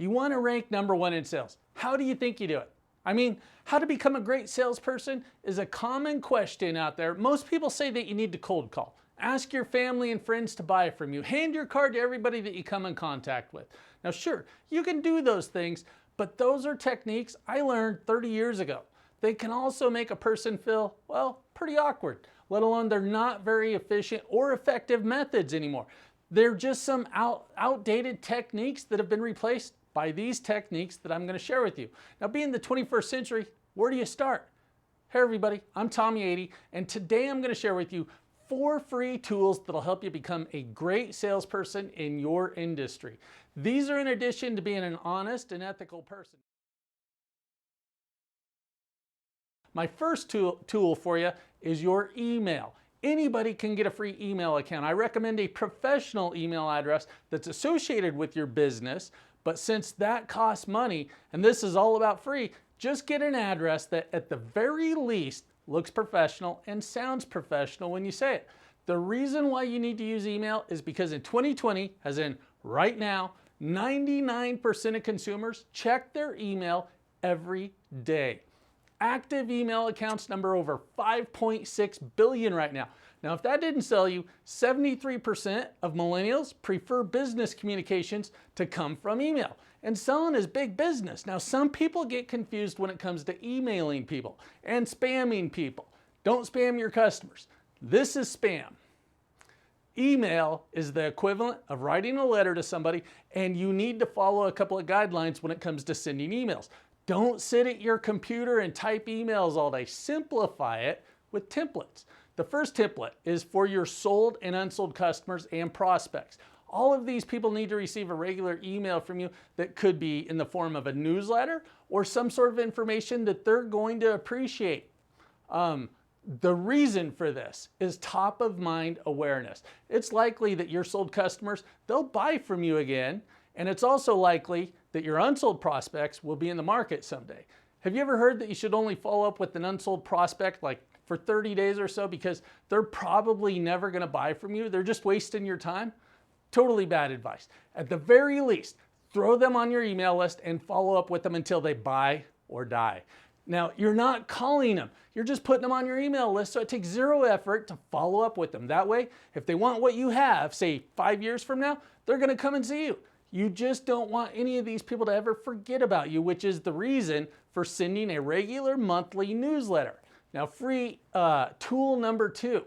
You want to rank #1 in sales. How do you think you do it? I mean, how to become a great salesperson is a common question out there. Most people say that you need to cold call. Ask your family and friends to buy from you. Hand your card to everybody that you come in contact with. Now, sure, you can do those things, but those are techniques I learned 30 years ago. They can also make a person feel, well, pretty awkward, let alone they're not very efficient or effective methods anymore. They're just some outdated techniques that have been replaced by these techniques that I'm going to share with you. Now, being the 21st century, where do you start? Hey everybody, I'm Tommy Ady, and today I'm going to share with you 4 free tools that'll help you become a great salesperson in your industry. These are in addition to being an honest and ethical person. My first tool for you is your email. Anybody can get a free email account. I recommend a professional email address that's associated with your business, but since that costs money, and this is all about free, just get an address that at the very least looks professional and sounds professional when you say it. The reason why you need to use email is because in 2020, as in right now, 99% of consumers check their email every day. Active email accounts number over 5.6 billion right now. Now, if that didn't sell you, 73% of millennials prefer business communications to come from email. And selling is big business. Now, some people get confused when it comes to emailing people and spamming people. Don't spam your customers. This is spam. Email is the equivalent of writing a letter to somebody, and you need to follow a couple of guidelines when it comes to sending emails. Don't sit at your computer and type emails all day. Simplify it with templates. The first template is for your sold and unsold customers and prospects. All of these people need to receive a regular email from you that could be in the form of a newsletter or some sort of information that they're going to appreciate. The reason for this is top of mind awareness. It's likely that your sold customers, they'll buy from you again, and it's also likely that your unsold prospects will be in the market someday. Have you ever heard that you should only follow up with an unsold prospect like for 30 days or so because they're probably never going to buy from you? They're just wasting your time? Totally bad advice. At the very least, throw them on your email list and follow up with them until they buy or die. Now, you're not calling them. You're just putting them on your email list, so it takes zero effort to follow up with them. That way, if they want what you have, say 5 years from now, they're going to come and see you. You just don't want any of these people to ever forget about you, which is the reason for sending a regular monthly newsletter. Now, free tool number 2,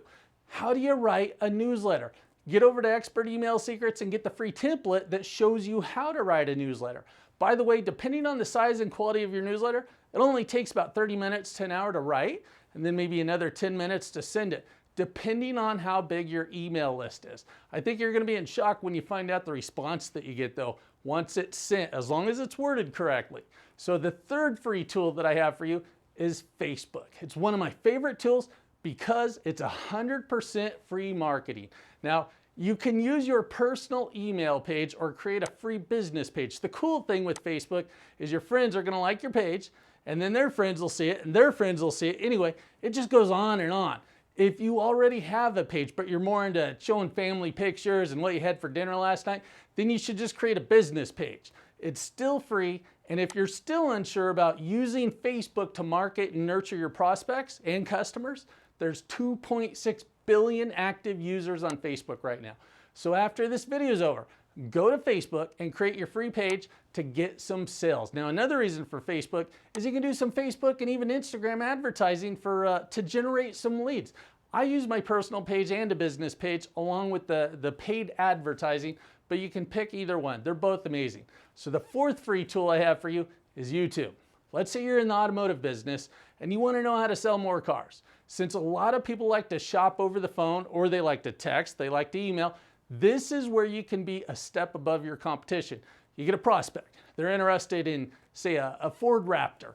how do you write a newsletter? Get over to Expert Email Secrets and get the free template that shows you how to write a newsletter. By the way, depending on the size and quality of your newsletter, it only takes about 30 minutes to an hour to write, and then maybe another 10 minutes to send it, depending on how big your email list is. I think you're going to be in shock when you find out the response that you get, though, once it's sent, as long as it's worded correctly. So the third free tool that I have for you is Facebook. It's one of my favorite tools because it's 100% free marketing. Now, you can use your personal email page or create a free business page. The cool thing with Facebook is your friends are going to like your page, and then their friends will see it, and their friends will see it. Anyway, it just goes on and on. If you already have a page, but you're more into showing family pictures and what you had for dinner last night, then you should just create a business page. It's still free, and if you're still unsure about using Facebook to market and nurture your prospects and customers, there's 2.6 billion active users on Facebook right now. So after this video is over, go to Facebook and create your free page to get some sales. Now, another reason for Facebook is you can do some Facebook and even Instagram advertising to generate some leads. I use my personal page and a business page along with the paid advertising, but you can pick either one. They're both amazing. So the fourth free tool I have for you is YouTube. Let's say you're in the automotive business and you want to know how to sell more cars. Since a lot of people like to shop over the phone, or they like to text, they like to email, this is where you can be a step above your competition. You get a prospect. They're interested in, say, a Ford Raptor.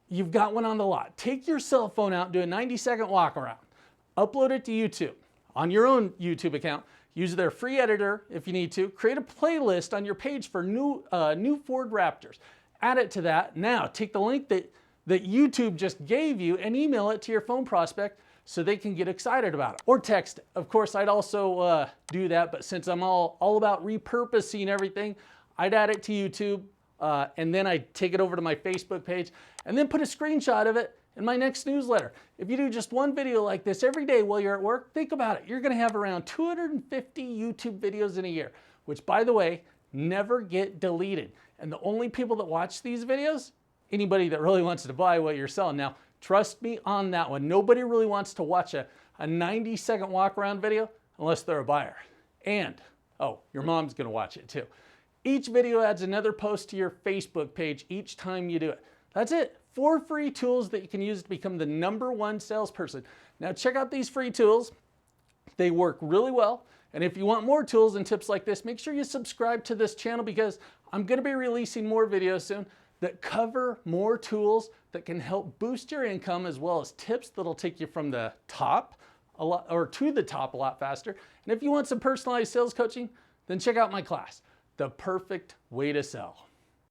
You've got one on the lot. Take your cell phone out and do a 90-second walk around. Upload it to YouTube on your own YouTube account. Use their free editor if you need to. Create a playlist on your page for new Ford Raptors. Add it to that. Now, take the link that YouTube just gave you and email it to your phone prospect so they can get excited about it. Or text it. Of course, I'd also do that, but since I'm all about repurposing everything, I'd add it to YouTube and then I take it over to my Facebook page and then put a screenshot of it in my next newsletter. If you do just one video like this every day while you're at work, think about it. You're gonna have around 250 YouTube videos in a year, which, by the way, never get deleted. And the only people that watch these videos, anybody that really wants to buy what you're selling. Now, trust me on that one. Nobody really wants to watch a 90-second walk around video unless they're a buyer. And, oh, your mom's gonna watch it too. Each video adds another post to your Facebook page each time you do it. That's it. 4 free tools that you can use to become the #1 salesperson. Now check out these free tools. They work really well. And if you want more tools and tips like this, make sure you subscribe to this channel, because I'm going to be releasing more videos soon that cover more tools that can help boost your income, as well as tips that'll take you from the top a lot, or to the top a lot faster. And if you want some personalized sales coaching, then check out my class, The Perfect Way to Sell.